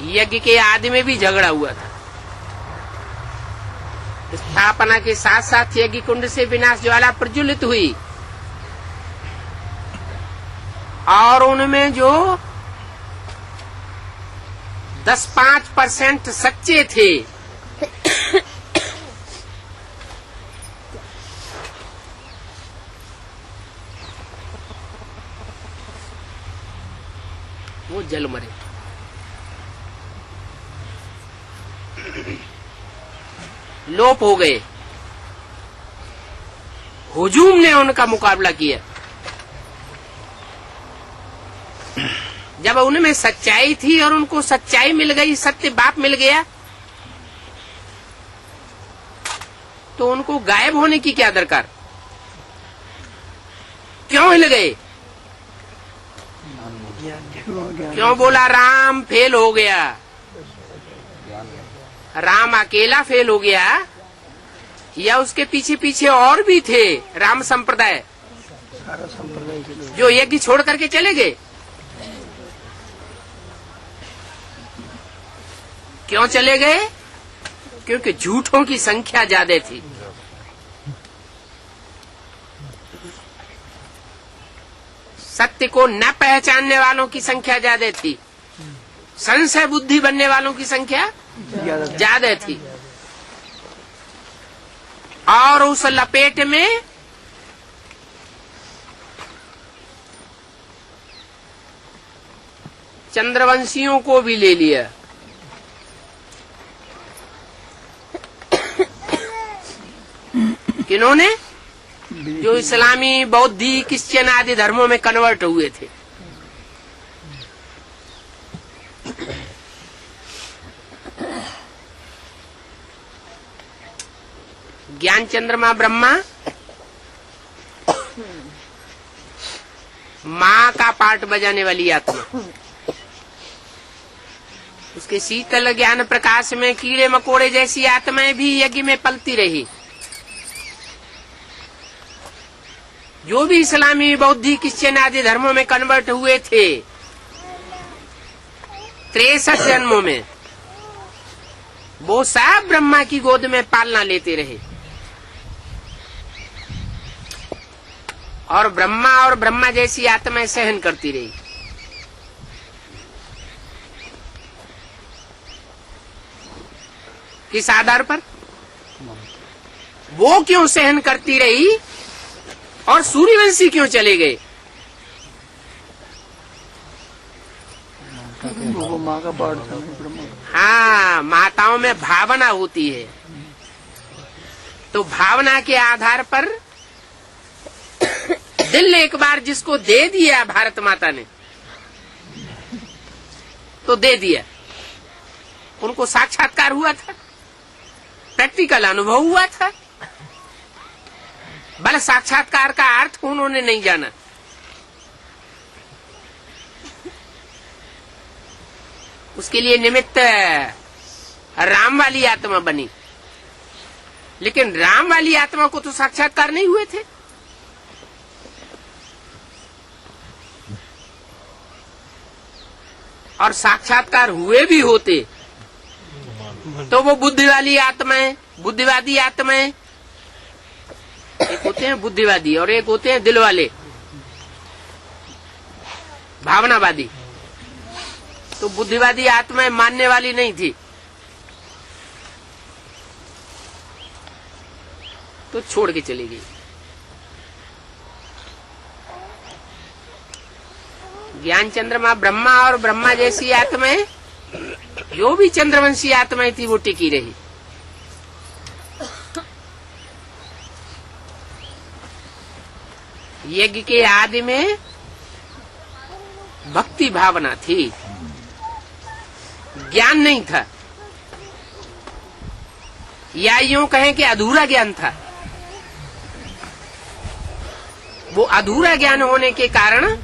यज्ञ के आदि में भी झगड़ा हुआ था। स्थापना के साथ साथ यज्ञ कुंड से विनाश ज्वाला प्रज्वलित हुई और उनमें जो 10-5% सच्चे थे वो जल मरे। लोप हो गए। हुजूम ने उनका मुकाबला किया। जब उनमें सच्चाई थी और उनको सच्चाई मिल गई, सत्य बाप मिल गया, तो उनको गायब होने की क्या दरकार? क्यों हिल गए? क्यों बोला राम फेल हो गया? राम अकेला फेल हो गया या उसके पीछे पीछे और भी थे राम संप्रदाय जो यज्ञ छोड़ करके चले गए? क्यों चले गए? क्योंकि झूठों की संख्या ज्यादा थी। सत्य को न पहचानने वालों की संख्या ज्यादा थी। संशय बुद्धि बनने वालों की संख्या ज्यादा थी। और उस लपेट में चंद्रवंशियों को भी ले लिया। किन्होंने? जो इस्लामी, बौद्धी, क्रिश्चियन आदि धर्मों में कन्वर्ट हुए थे। ज्ञान चंद्रमा ब्रह्मा माँ का पार्ट बजाने वाली आत्मा, उसके शीतल ज्ञान प्रकाश में कीड़े मकोड़े जैसी आत्माएं भी यज्ञ में पलती रही। जो भी इस्लामी, बौद्धी, क्रिश्चियन आदि धर्मों में कन्वर्ट हुए थे 63 जन्मों में, वो सब ब्रह्मा की गोद में पालना लेते रहे और ब्रह्मा जैसी आत्माएं सहन करती रही। किस आधार पर? वो क्यों सहन करती रही और सूर्यवंशी क्यों चले गए? वो माँ का पार्ट था। हाँ, माताओं में भावना होती है, तो भावना के आधार पर दिल एक बार जिसको दे दिया भारत माता ने, तो दे दिया। उनको साक्षात्कार हुआ था, प्रैक्टिकल अनुभव हुआ था, बल साक्षात्कार का अर्थ उन्होंने नहीं जाना। उसके लिए निमित्त राम वाली आत्मा बनी, लेकिन राम वाली आत्मा को तो साक्षात्कार नहीं हुए थे। और साक्षात्कार हुए भी होते तो वो बुद्धि वाली आत्माएं, बुद्धिवादी आत्माएं, एक होते हैं बुद्धिवादी और एक होते हैं दिल वाले, भावनावादी। तो बुद्धिवादी आत्माएं मानने वाली नहीं थी, तो छोड़ के चली गई। ज्ञान चंद्रमा ब्रह्मा और ब्रह्मा जैसी आत्माएं, जो भी चंद्रवंशी आत्माएं थी, वो टिकी रही। यज्ञ के आदि में भक्ति भावना थी, ज्ञान नहीं था, या यूं कहें कि अधूरा ज्ञान था। वो अधूरा ज्ञान होने के कारण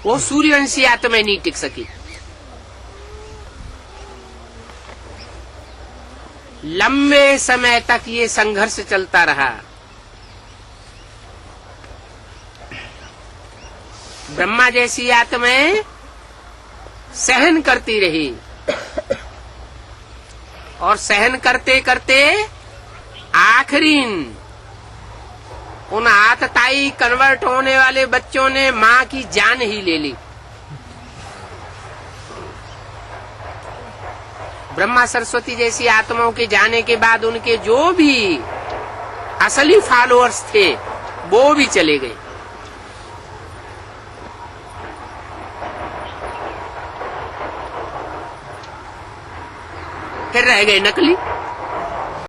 वो सूर्यवंशी आत्मा नहीं टिक सकी। लंबे समय तक ये संघर्ष चलता रहा। ब्रह्मा जैसी आत्माएं सहन करती रही और सहन करते करते आखिरीन उन आतताई कन्वर्ट होने वाले बच्चों ने मां की जान ही ले ली। ब्रह्मा सरस्वती जैसी आत्माओं के जाने के बाद उनके जो भी असली फॉलोअर्स थे वो भी चले गए। फिर रह गए नकली।